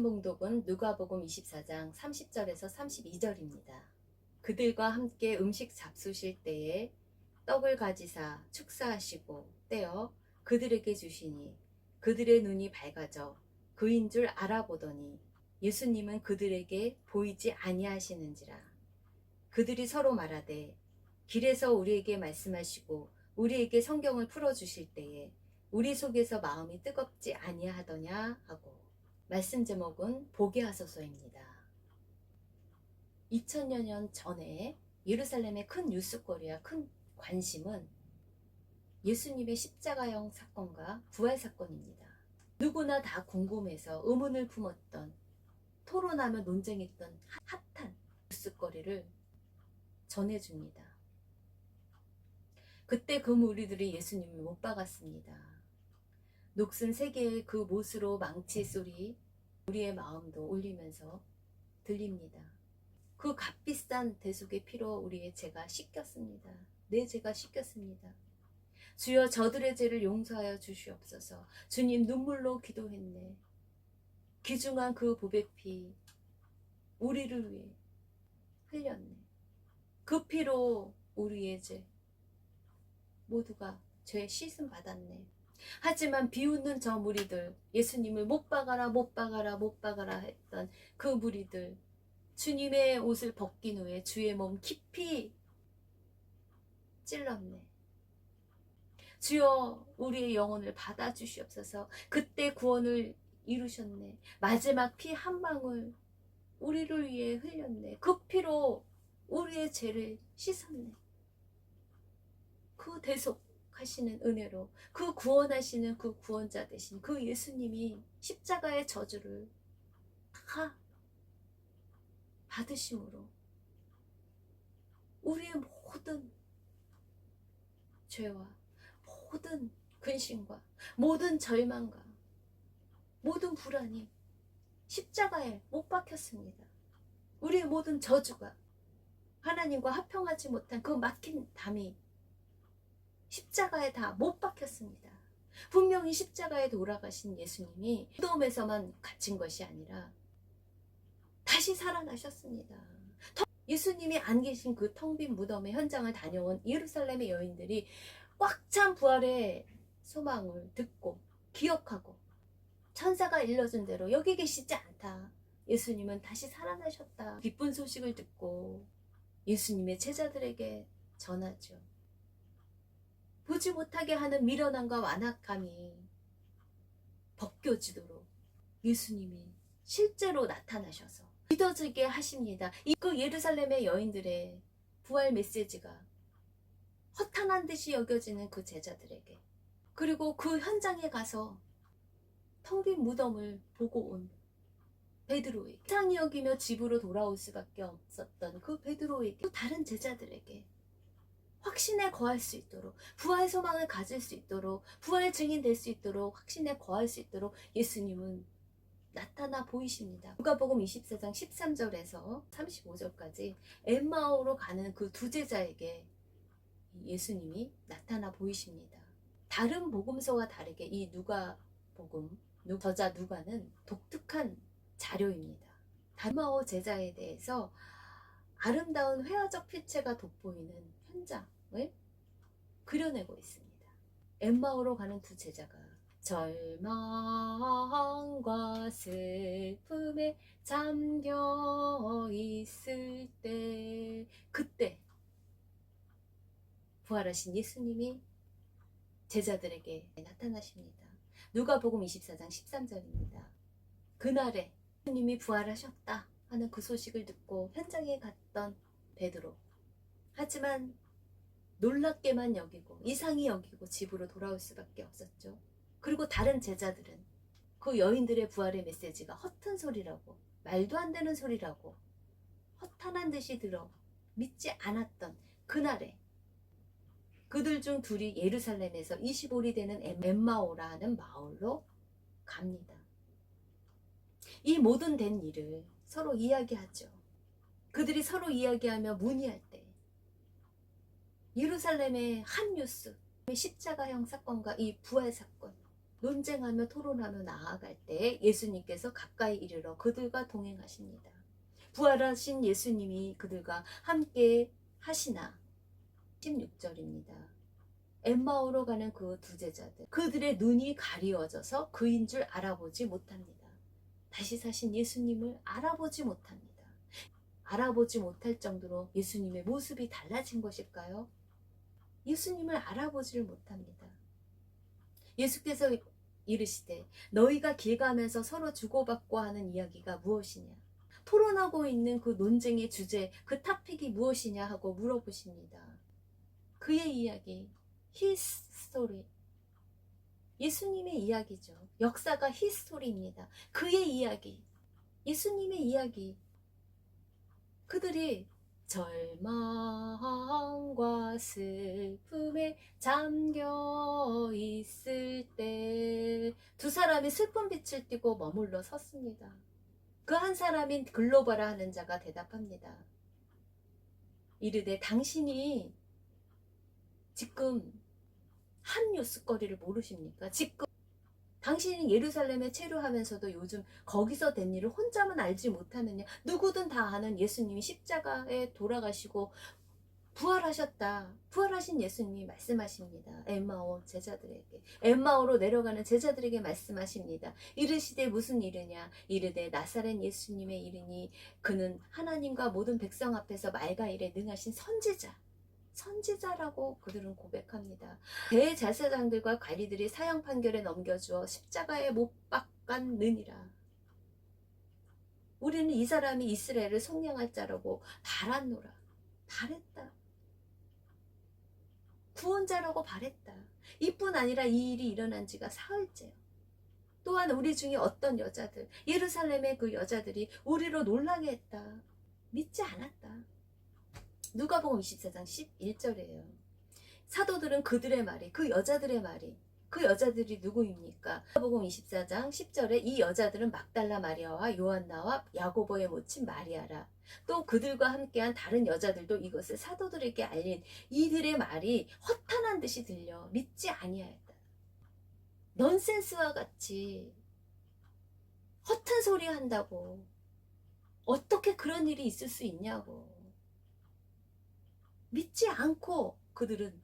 말씀 봉독은 누가복음 24장 30절에서 32절입니다. 그들과 함께 음식 잡수실 때에 떡을 가지사 축사하시고 떼어 그들에게 주시니 그들의 눈이 밝아져 그인 줄 알아보더니 예수님은 그들에게 보이지 아니하시는지라. 그들이 서로 말하되 길에서 우리에게 말씀하시고 우리에게 성경을 풀어주실 때에 우리 속에서 마음이 뜨겁지 아니하더냐 하고. 말씀 제목은 보게 하소서입니다. 2000여 년 전에 예루살렘의 큰 뉴스거리와 큰 관심은 예수님의 십자가형 사건과 부활 사건입니다. 누구나 다 궁금해서 의문을 품었던, 토론하며 논쟁했던 핫한 뉴스거리를 전해줍니다. 그때 그 무리들이 예수님을 못 박았습니다. 녹슨 세계의 그 못으로 망치 소리 우리의 마음도 울리면서 들립니다. 그 값비싼 대속의 피로 우리의 죄가 씻겼습니다. 내 죄가 씻겼습니다. 주여 저들의 죄를 용서하여 주시옵소서. 주님 눈물로 기도했네. 귀중한 그 보배피 우리를 위해 흘렸네. 그 피로 우리의 죄 모두가 죄 씻음 받았네. 하지만 비웃는 저 무리들, 예수님을 못 박아라 못 박아라 못 박아라 했던 그 무리들, 주님의 옷을 벗긴 후에 주의 몸 깊이 찔렀네. 주여 우리의 영혼을 받아주시옵소서. 그때 구원을 이루셨네. 마지막 피 한 방울 우리를 위해 흘렸네. 그 피로 우리의 죄를 씻었네. 그 대속하시는 은혜로, 그 구원하시는 그 구원자 되신 그 예수님이 십자가의 저주를 다 받으심으로 우리의 모든 죄와 모든 근심과 모든 절망과 모든 불안이 십자가에 못 박혔습니다. 우리의 모든 저주가 하나님과 합평하지 못한 그 막힌 담이 십자가에 다 못 박혔습니다. 분명히 십자가에 돌아가신 예수님이 무덤에서만 갇힌 것이 아니라 다시 살아나셨습니다. 예수님이 안 계신 그 텅 빈 무덤의 현장을 다녀온 예루살렘의 여인들이 꽉 찬 부활의 소망을 듣고 기억하고 천사가 일러준 대로 여기 계시지 않다. 예수님은 다시 살아나셨다. 기쁜 소식을 듣고 예수님의 제자들에게 전하죠. 보지 못하게 하는 미련함과 완악함이 벗겨지도록 예수님이 실제로 나타나셔서 믿어지게 하십니다. 그 예루살렘의 여인들의 부활 메시지가 허탄한 듯이 여겨지는 그 제자들에게, 그리고 그 현장에 가서 텅 빈 무덤을 보고 온 베드로에게, 이상히 여기며 집으로 돌아올 수밖에 없었던 그 베드로에게, 또 다른 제자들에게 확신에 거할 수 있도록, 부활 소망을 가질 수 있도록, 부활 증인 될 수 있도록, 확신에 거할 수 있도록 예수님은 나타나 보이십니다. 누가복음 24장 13절에서 35절까지 엠마오로 가는 그 두 제자에게 예수님이 나타나 보이십니다. 다른 복음서와 다르게 이 누가복음 저자 누가는 독특한 자료입니다. 엠마오 제자에 대해서 아름다운 회화적 필체가 돋보이는 현장을 그려내고 있습니다. 엠마오로 가는 두 제자가 절망과 슬픔에 잠겨 있을 때, 그때 부활하신 예수님이 제자들에게 나타나십니다. 누가복음 24장 13절입니다. 그날에 예수님이 부활하셨다 하는 그 소식을 듣고 현장에 갔던 베드로, 하지만 놀랍게만 여기고 이상히 여기고 집으로 돌아올 수밖에 없었죠. 그리고 다른 제자들은 그 여인들의 부활의 메시지가 허튼 소리라고, 말도 안 되는 소리라고 허탄한 듯이 들어 믿지 않았던 그날에 그들 중 둘이 예루살렘에서 25리 되는 엠마오라 하는 마을로 갑니다. 이 모든 된 일을 서로 이야기하죠. 그들이 서로 이야기하며 문의할 때 예루살렘의 한 뉴스, 십자가형 사건과 이 부활 사건, 논쟁하며 토론하며 나아갈 때 예수님께서 가까이 이르러 그들과 동행하십니다. 부활하신 예수님이 그들과 함께 하시나 16절입니다. 엠마오로 가는 그 두 제자들, 그들의 눈이 가리워져서 그인 줄 알아보지 못합니다. 다시 사신 예수님을 알아보지 못합니다. 알아보지 못할 정도로 예수님의 모습이 달라진 것일까요? 예수님을 알아보지를 못합니다. 예수께서 이르시되 너희가 길 가면서 서로 주고받고 하는 이야기가 무엇이냐? 토론하고 있는 그 논쟁의 주제, 그 토픽이 무엇이냐 하고 물어보십니다. 그의 이야기, his story. 예수님의 이야기죠. 역사가 히스토리입니다. 그의 이야기, 예수님의 이야기. 그들이 절망과 슬픔에 잠겨 있을 때 두 사람이 슬픈 빛을 띠고 머물러 섰습니다. 그 한 사람인 글로바라 하는 자가 대답합니다. 이르되 당신이 지금 한 뉴스거리를 모르십니까? 지금 당신이 예루살렘에 체류하면서도 요즘 거기서 된 일을 혼자만 알지 못하느냐? 누구든 다 아는 예수님이 십자가에 돌아가시고 부활하셨다. 부활하신 예수님이 말씀하십니다. 엠마오 제자들에게, 엠마오로 내려가는 제자들에게 말씀하십니다. 이르시되 무슨 일이냐? 이르되 나사렛 예수님의 이르니 그는 하나님과 모든 백성 앞에서 말과 일에 능하신 선지자라고 그들은 고백합니다. 대제사장들과 관리들이 사형 판결에 넘겨주어 십자가에 못 박았느니라. 우리는 이 사람이 이스라엘을 속량할 자라고 바랐노라. 바랬다. 구원자라고 바랬다. 이뿐 아니라 이 일이 일어난 지가 사흘째요. 또한 우리 중에 어떤 여자들, 예루살렘의 그 여자들이 우리로 놀라게 했다. 믿지 않았다. 누가복음 24장 11절이에요. 사도들은 그들의 말이, 그 여자들의 말이, 그 여자들이 누구입니까? 누가복음 24장 10절에 이 여자들은 막달라 마리아와 요한나와 야고보의 모친 마리아라. 또 그들과 함께한 다른 여자들도 이것을 사도들에게 알린 이들의 말이 허탄한 듯이 들려 믿지 아니하였다. 넌센스와 같이 허튼 소리 한다고 어떻게 그런 일이 있을 수 있냐고. 믿지 않고 그들은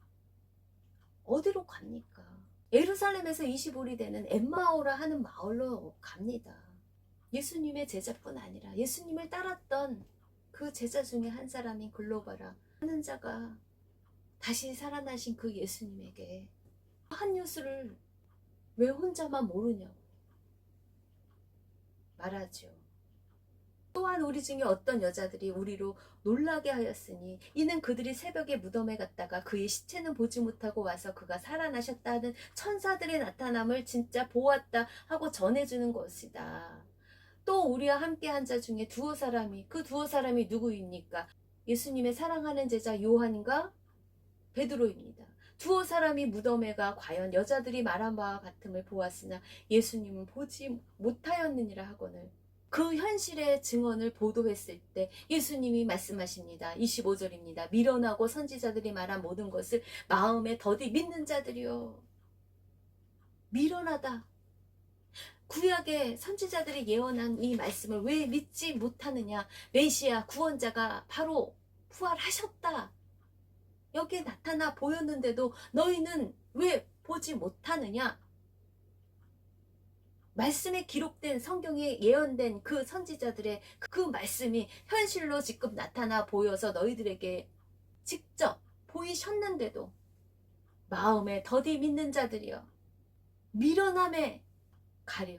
어디로 갑니까? 예루살렘에서 25리 되는 엠마오라 하는 마을로 갑니다. 예수님의 제자뿐 아니라 예수님을 따랐던 그 제자 중에 한 사람인 글로바라 하는 자가 다시 살아나신 그 예수님에게 한 뉴스를 왜 혼자만 모르냐고 말하죠. 또한 우리 중에 어떤 여자들이 우리로 놀라게 하였으니 이는 그들이 새벽에 무덤에 갔다가 그의 시체는 보지 못하고 와서 그가 살아나셨다 하는 천사들의 나타남을 진짜 보았다 하고 전해주는 것이다. 또 우리와 함께한 자 중에 두어 사람이, 그 두어 사람이 누구입니까? 예수님의 사랑하는 제자 요한과 베드로입니다. 두어 사람이 무덤에 가 과연 여자들이 말한 바와 같음을 보았으나 예수님은 보지 못하였느니라 하거늘 그 현실의 증언을 보도했을 때 예수님이 말씀하십니다. 25절입니다. 미련하고 선지자들이 말한 모든 것을 마음에 더디 믿는 자들이요. 미련하다. 구약의 선지자들이 예언한 이 말씀을 왜 믿지 못하느냐? 메시아 구원자가 바로 부활하셨다. 여기에 나타나 보였는데도 너희는 왜 보지 못하느냐? 말씀에 기록된 성경에 예언된 그 선지자들의 그 말씀이 현실로 지금 나타나 보여서 너희들에게 직접 보이셨는데도 마음에 더디 믿는 자들이여 미련함에 가려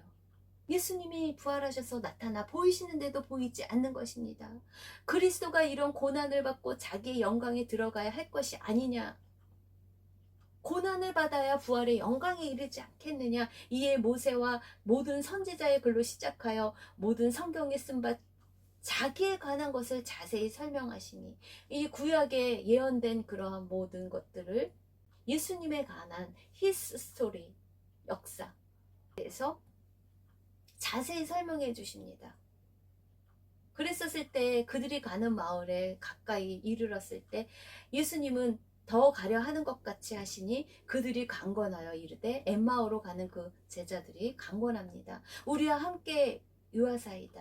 예수님이 부활하셔서 나타나 보이시는데도 보이지 않는 것입니다. 그리스도가 이런 고난을 받고 자기의 영광에 들어가야 할 것이 아니냐. 고난을 받아야 부활의 영광에 이르지 않겠느냐. 이에 모세와 모든 선지자의 글로 시작하여 모든 성경에 쓴 바 자기에 관한 것을 자세히 설명하시니 이 구약에 예언된 그러한 모든 것들을 예수님에 관한 his story 역사에서 자세히 설명해 주십니다. 그랬었을 때 그들이 가는 마을에 가까이 이르렀을 때 예수님은 더 가려 하는 것 같이 하시니 그들이 강권하여 이르되 엠마오로 가는 그 제자들이 강권합니다. 우리와 함께 유하사이다.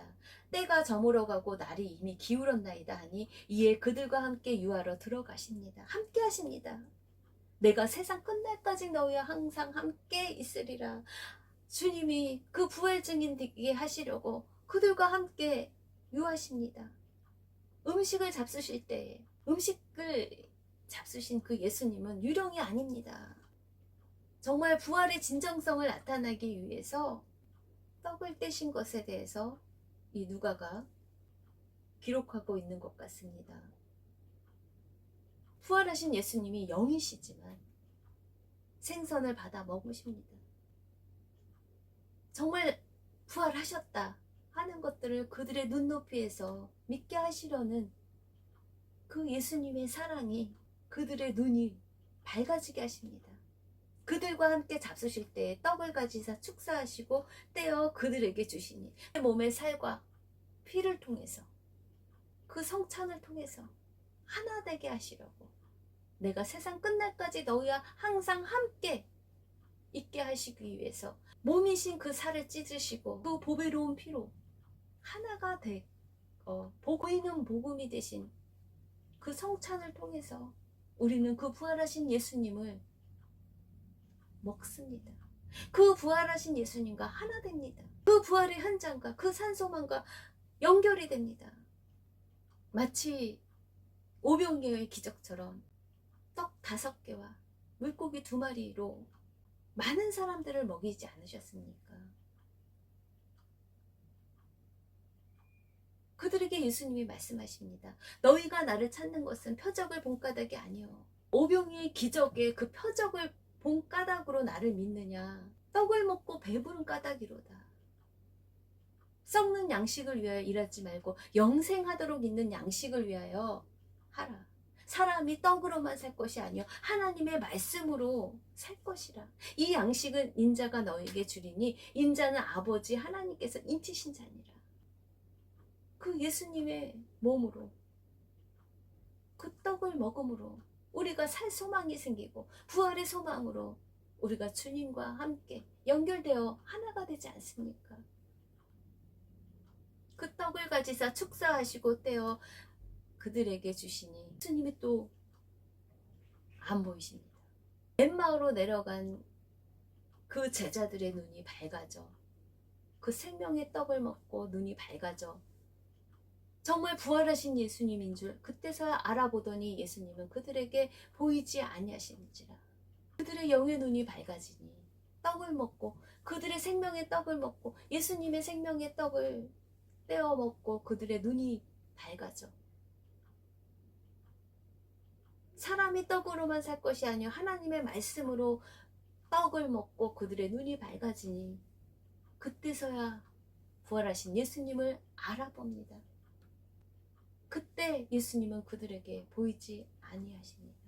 때가 저물어 가고 날이 이미 기울었나이다 하니 이에 그들과 함께 유하러 들어가십니다. 함께 하십니다. 내가 세상 끝날까지 너희와 항상 함께 있으리라. 주님이 그 부활 증인 되게 하시려고 그들과 함께 유하십니다. 음식을 잡수실 때 음식을 잡수신 그 예수님은 유령이 아닙니다. 정말 부활의 진정성을 나타나기 위해서 떡을 떼신 것에 대해서 이 누가가 기록하고 있는 것 같습니다. 부활하신 예수님이 영이시지만 생선을 받아 먹으십니다. 정말 부활하셨다 하는 것들을 그들의 눈높이에서 믿게 하시려는 그 예수님의 사랑이 그들의 눈이 밝아지게 하십니다. 그들과 함께 잡수실 때 떡을 가지사 축사하시고 떼어 그들에게 주시니 몸의 살과 피를 통해서 그 성찬을 통해서 하나 되게 하시려고 내가 세상 끝날까지 너희와 항상 함께 있게 하시기 위해서 몸이신 그 살을 찢으시고 그 보배로운 피로 하나가 보이는 복음이 되신 그 성찬을 통해서 우리는 그 부활하신 예수님을 먹습니다. 그 부활하신 예수님과 하나 됩니다. 그 부활의 현장과 그 산소만과 연결이 됩니다. 마치 오병이어의 기적처럼 떡 5개와 물고기 2마리로 많은 사람들을 먹이지 않으셨습니까? 그들에게 예수님이 말씀하십니다. 너희가 나를 찾는 것은 표적을 본 까닭이 아니요. 오병이의 기적에 그 표적을 본 까닭으로 나를 믿느냐. 떡을 먹고 배부른 까닭이로다. 썩는 양식을 위하여 일하지 말고 영생하도록 있는 양식을 위하여 하라. 사람이 떡으로만 살 것이 아니요 하나님의 말씀으로 살 것이라. 이 양식은 인자가 너에게 주리니 인자는 아버지 하나님께서 인치신 자니라. 그 예수님의 몸으로 그 떡을 먹음으로 우리가 살 소망이 생기고 부활의 소망으로 우리가 주님과 함께 연결되어 하나가 되지 않습니까? 그 떡을 가지사 축사하시고 떼어 그들에게 주시니 예수님이 또 안 보이십니다. 엠마오로 내려간 그 제자들의 눈이 밝아져 그 생명의 떡을 먹고 눈이 밝아져 정말 부활하신 예수님인 줄 그때서야 알아보더니 예수님은 그들에게 보이지 아니하시는지라. 그들의 영의 눈이 밝아지니 떡을 먹고 그들의 생명의 떡을 먹고 예수님의 생명의 떡을 떼어 먹고 그들의 눈이 밝아져 사람이 떡으로만 살 것이 아니요 하나님의 말씀으로 떡을 먹고 그들의 눈이 밝아지니 그때서야 부활하신 예수님을 알아봅니다. 그때 예수님은 그들에게 보이지 아니하십니다.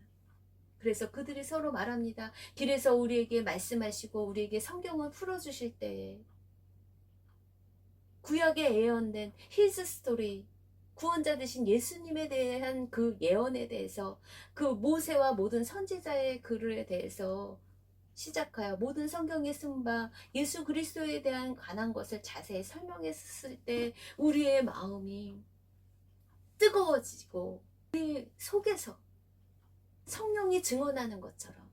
그래서 그들이 서로 말합니다. 길에서 우리에게 말씀하시고 우리에게 성경을 풀어주실 때에 구약에 예언된 히즈 스토리 구원자 되신 예수님에 대한 그 예언에 대해서 그 모세와 모든 선지자의 글에 대해서 시작하여 모든 성경에 쓴 바 예수 그리스도에 대한 관한 것을 자세히 설명했을 때 우리의 마음이 뜨거워지고 우리 속에서 성령이 증언하는 것처럼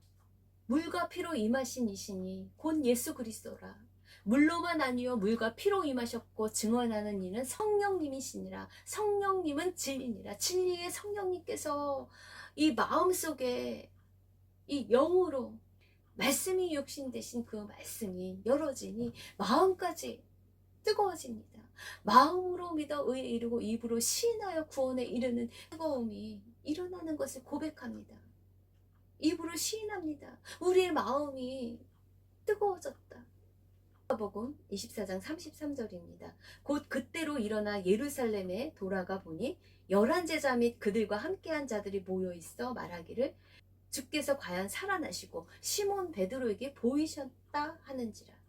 물과 피로 임하신 이시니 곧 예수 그리스도라. 물로만 아니요 물과 피로 임하셨고 증언하는 이는 성령님이시니라. 성령님은 진리니라. 진리의 성령님께서 이 마음속에 이 영으로 말씀이 육신 되신 그 말씀이 열어지니 마음까지 뜨거워집니다. 마음으로 믿어 의에 이르고 입으로 시인하여 구원에 이르는 뜨거움이 일어나는 것을 고백합니다. 입으로 시인합니다. 우리의 마음이 뜨거워졌다. 마가복음 24장 33절입니다. 곧 그때로 일어나 예루살렘에 돌아가 보니 11제자 및 그들과 함께한 자들이 모여있어 말하기를 주께서 과연 살아나시고 시몬 베드로에게 보이셨다 하는지라.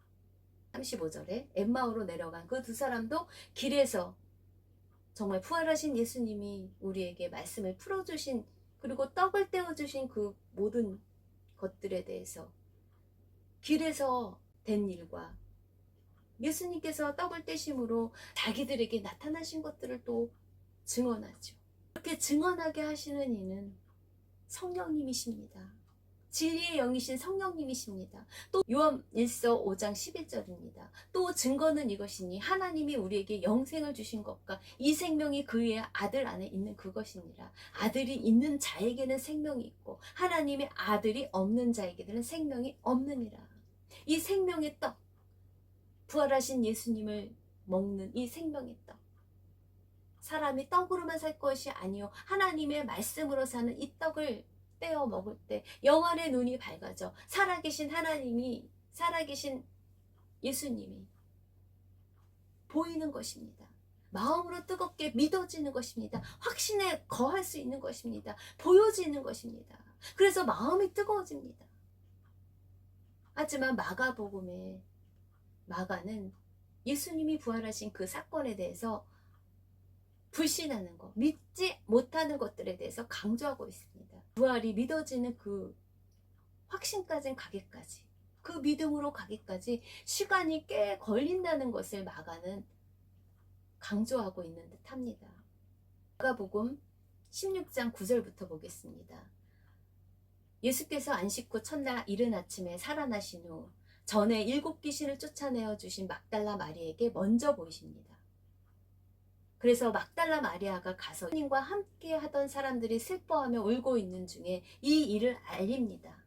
35절에 엠마오로 내려간 그 2사람도 길에서 정말 부활하신 예수님이 우리에게 말씀을 풀어주신 그리고 떡을 떼어주신 그 모든 것들에 대해서 길에서 된 일과 예수님께서 떡을 떼심으로 자기들에게 나타나신 것들을 또 증언하죠. 그렇게 증언하게 하시는 이는 성령님이십니다. 진리의 영이신 성령님이십니다. 또 요한일서 5장 11절입니다. 또 증거는 이것이니 하나님이 우리에게 영생을 주신 것과 이 생명이 그의 아들 안에 있는 그것이니라. 아들이 있는 자에게는 생명이 있고 하나님의 아들이 없는 자에게는 생명이 없느니라. 이 생명의 떡, 부활하신 예수님을 먹는 이 생명의 떡, 사람이 떡으로만 살 것이 아니요 하나님의 말씀으로 사는 이 떡을 떼어 먹을 때 영안의 눈이 밝아져 살아계신 하나님이, 살아계신 예수님이 보이는 것입니다. 마음으로 뜨겁게 믿어지는 것입니다. 확신에 거할 수 있는 것입니다. 보여지는 것입니다. 그래서 마음이 뜨거워집니다. 하지만 마가복음에 마가는 예수님이 부활하신 그 사건에 대해서 불신하는 것, 믿지 못하는 것들에 대해서 강조하고 있습니다. 부활이 믿어지는 그 확신까지 가기까지, 그 믿음으로 가기까지 시간이 꽤 걸린다는 것을 마가는 강조하고 있는 듯합니다. 마가복음 16장 9절부터 보겠습니다. 예수께서 안식 후 첫날 이른 아침에 살아나신 후 전에 7 귀신을 쫓아내어 주신 막달라 마리에게 먼저 보이십니다. 그래서 막달라 마리아가 가서 예수님과 함께 하던 사람들이 슬퍼하며 울고 있는 중에 이 일을 알립니다.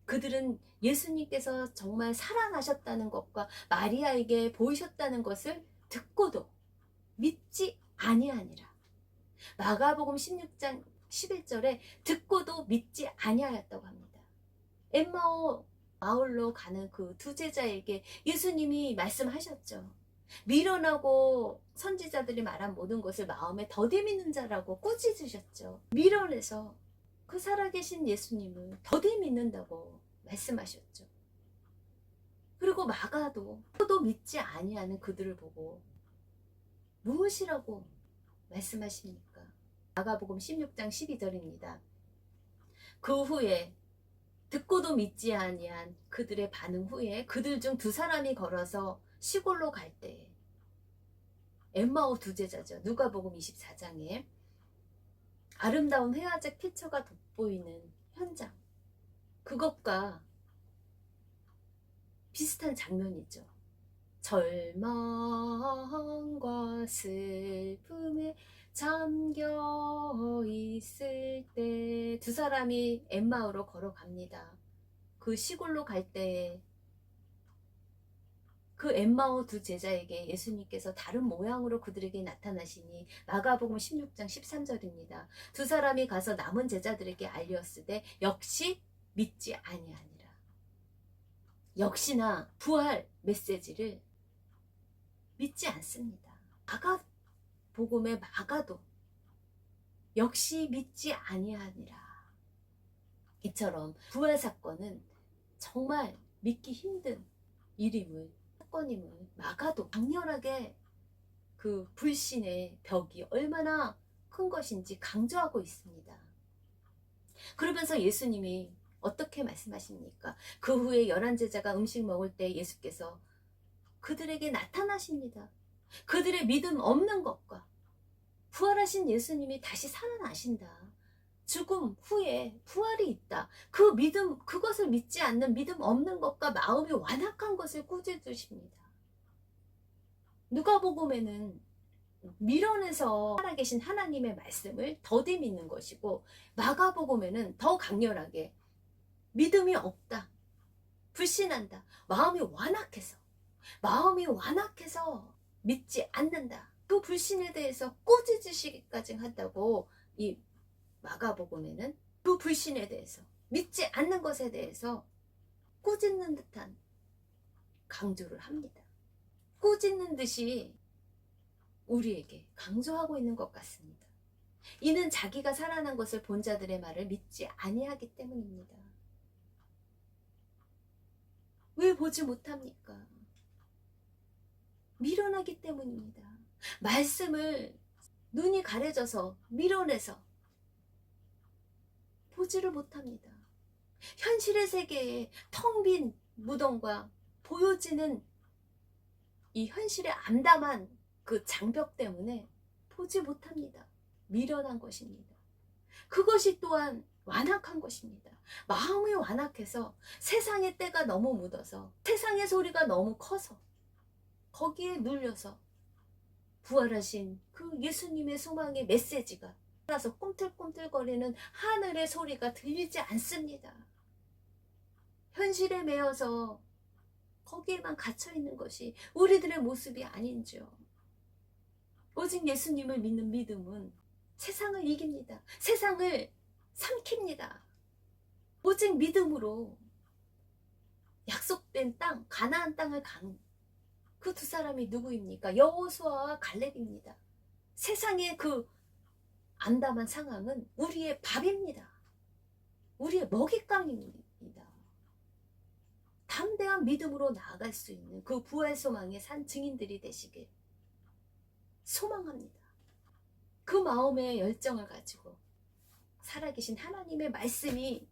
그들은 예수님께서 정말 살아나셨다는 것과 마리아에게 보이셨다는 것을 듣고도 믿지 아니하니라. 마가복음 16장 11절에 듣고도 믿지 아니하였다고 합니다. 엠마오 마을로 가는 그 두 제자에게 예수님이 말씀하셨죠. 미련하고 선지자들이 말한 모든 것을 마음에 더디 믿는 자라고 꾸짖으셨죠. 미련해서 그 살아계신 예수님을 더디 믿는다고 말씀하셨죠. 그리고 마가도 또 믿지 아니하는 그들을 보고 무엇이라고 말씀하십니까? 마가복음 16장 12절입니다. 그 후에 듣고도 믿지 아니한 그들의 반응 후에 그들 중 2사람이 걸어서 시골로 갈 때에 엠마오 두 제자죠. 누가복음 24장에 아름다운 회화적 피처가 돋보이는 현장, 그것과 비슷한 장면이죠. 절망과 슬픔에 잠겨 있을 때 2사람이 엠마오로 걸어갑니다. 그 시골로 갈 때에 그 엠마오 2 제자에게 예수님께서 다른 모양으로 그들에게 나타나시니 마가복음 16장 13절입니다. 2사람이 가서 남은 제자들에게 알렸으되 역시 믿지 아니하니라. 역시나 부활 메시지를 믿지 않습니다. 마가복음의 마가도 역시 믿지 아니하니라. 이처럼 부활 사건은 정말 믿기 힘든 일임을, 사건임을 마가도 강렬하게 그 불신의 벽이 얼마나 큰 것인지 강조하고 있습니다. 그러면서 예수님이 어떻게 말씀하십니까? 그 후에 11제자가 음식 먹을 때 예수께서 그들에게 나타나십니다. 그들의 믿음 없는 것과 부활하신 예수님이 다시 살아나신다, 죽음 후에 부활이 있다, 그 믿음, 그것을 믿지 않는 믿음 없는 것과 마음이 완악한 것을 꾸짖으십니다. 누가복음에는 미련해서 살아계신 하나님의 말씀을 더디 믿는 것이고, 마가복음에는 더 강렬하게 믿음이 없다, 불신한다, 마음이 완악해서 믿지 않는다, 그 불신에 대해서 꾸짖으시기까지 한다고 이 마가복음에는 그 불신에 대해서, 믿지 않는 것에 대해서 꾸짖는 듯한 강조를 합니다. 꾸짖는 듯이 우리에게 강조하고 있는 것 같습니다. 이는 자기가 살아난 것을 본 자들의 말을 믿지 아니하기 때문입니다. 왜 보지 못합니까? 미련하기 때문입니다. 말씀을 눈이 가려져서 미련해서 보지를 못합니다. 현실의 세계에 텅 빈 무덤과 보여지는 이 현실의 암담한 그 장벽 때문에 보지 못합니다. 미련한 것입니다. 그것이 또한 완악한 것입니다. 마음이 완악해서 세상의 때가 너무 묻어서 세상의 소리가 너무 커서 거기에 눌려서 부활하신 그 예수님의 소망의 메시지가 따라서 꿈틀꿈틀거리는 하늘의 소리가 들리지 않습니다. 현실에 매여서 거기에만 갇혀있는 것이 우리들의 모습이 아닌지요. 오직 예수님을 믿는 믿음은 세상을 이깁니다. 세상을 삼킵니다. 오직 믿음으로 약속된 땅, 가나안 땅을 간 그 두 사람이 누구입니까? 여호수아와 갈렙입니다. 세상의 그 암담한 상황은 우리의 밥입니다. 우리의 먹잇감입니다. 담대한 믿음으로 나아갈 수 있는 그 부활 소망의 산 증인들이 되시길 소망합니다. 그 마음의 열정을 가지고 살아계신 하나님의 말씀이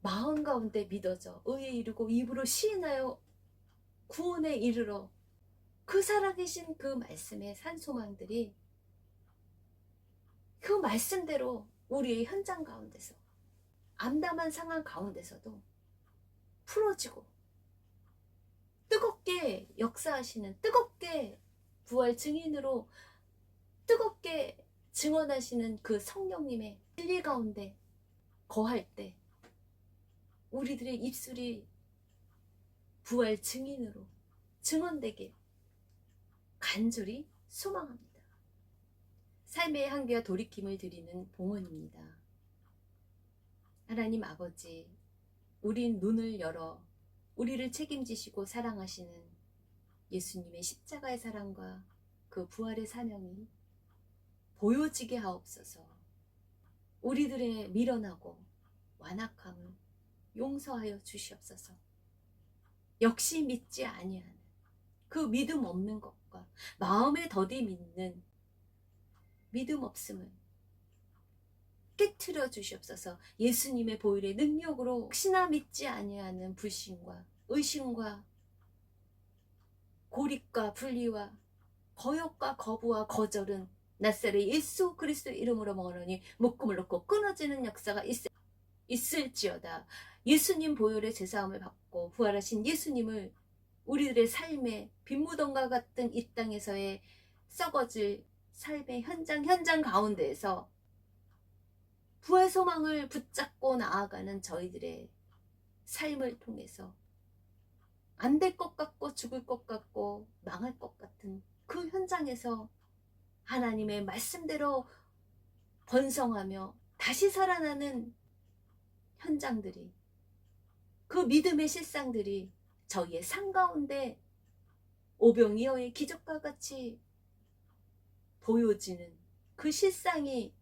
마음 가운데 믿어져 의에 이르고 입으로 시인하여 구원에 이르러 그 살아계신 그 말씀의 산소망들이 그 말씀대로 우리의 현장 가운데서 암담한 상황 가운데서도 풀어지고 뜨겁게 역사하시는, 뜨겁게 부활 증인으로 뜨겁게 증언하시는 그 성령님의 진리 가운데 거할 때 우리들의 입술이 부활 증인으로 증언되길 간절히 소망합니다. 삶의 향기와 돌이킴을 드리는 봉헌입니다. 하나님 아버지, 우린 눈을 열어 우리를 책임지시고 사랑하시는 예수님의 십자가의 사랑과 그 부활의 사명이 보여지게 하옵소서. 우리들의 미련하고 완악함을 용서하여 주시옵소서. 역시 믿지 아니하는 그 믿음 없는 것과 마음에 더디 믿는 믿음 없음을 깨트려 주시옵소서. 예수님의 보혈의 능력으로 혹시나 믿지 아니하는 불신과 의심과 고립과 분리와 거역과 거부와 거절은 낫사렛 예수 그리스도 이름으로 말하니 묶음을 놓고 끊어지는 역사가 있을지어다. 예수님 보혈의 제사함을 받고 부활하신 예수님을 우리들의 삶의 빈무덤과 같은 이 땅에서의 썩어질 삶의 현장 가운데에서 부활 소망을 붙잡고 나아가는 저희들의 삶을 통해서 안 될 것 같고 죽을 것 같고 망할 것 같은 그 현장에서 하나님의 말씀대로 번성하며 다시 살아나는 현장들이, 그 믿음의 실상들이 저희의 삶 가운데 오병이어의 기적과 같이 보여지는 그 실상이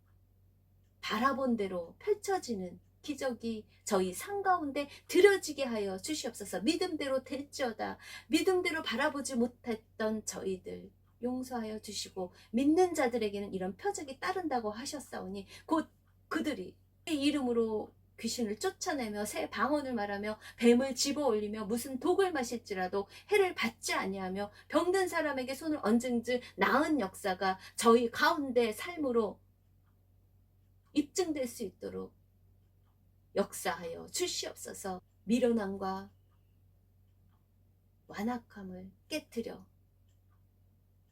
바라본 대로 펼쳐지는 기적이 저희 삶 가운데 드려지게 하여 주시옵소서. 믿음대로 될지어다. 믿음대로 바라보지 못했던 저희들 용서하여 주시고, 믿는 자들에게는 이런 표적이 따른다고 하셨사오니 곧 그들이 이름으로 귀신을 쫓아내며 새 방언을 말하며 뱀을 집어올리며 무슨 독을 마실지라도 해를 받지 아니하며 병든 사람에게 손을 얹은즉 나은 역사가 저희 가운데 삶으로 입증될 수 있도록 역사하여 주시옵소서. 미련함과 완악함을 깨트려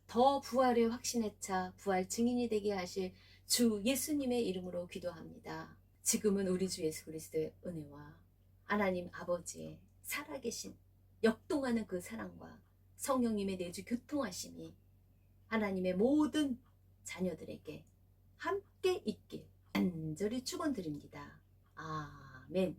더 부활의 확신에 차 부활 증인이 되게 하실 주 예수님의 이름으로 기도합니다. 지금은 우리 주 예수 그리스도의 은혜와 하나님 아버지의 살아계신 역동하는 그 사랑과 성령님의 내주 교통하심이 하나님의 모든 자녀들에게 함께 있길 간절히 축원드립니다. 아멘.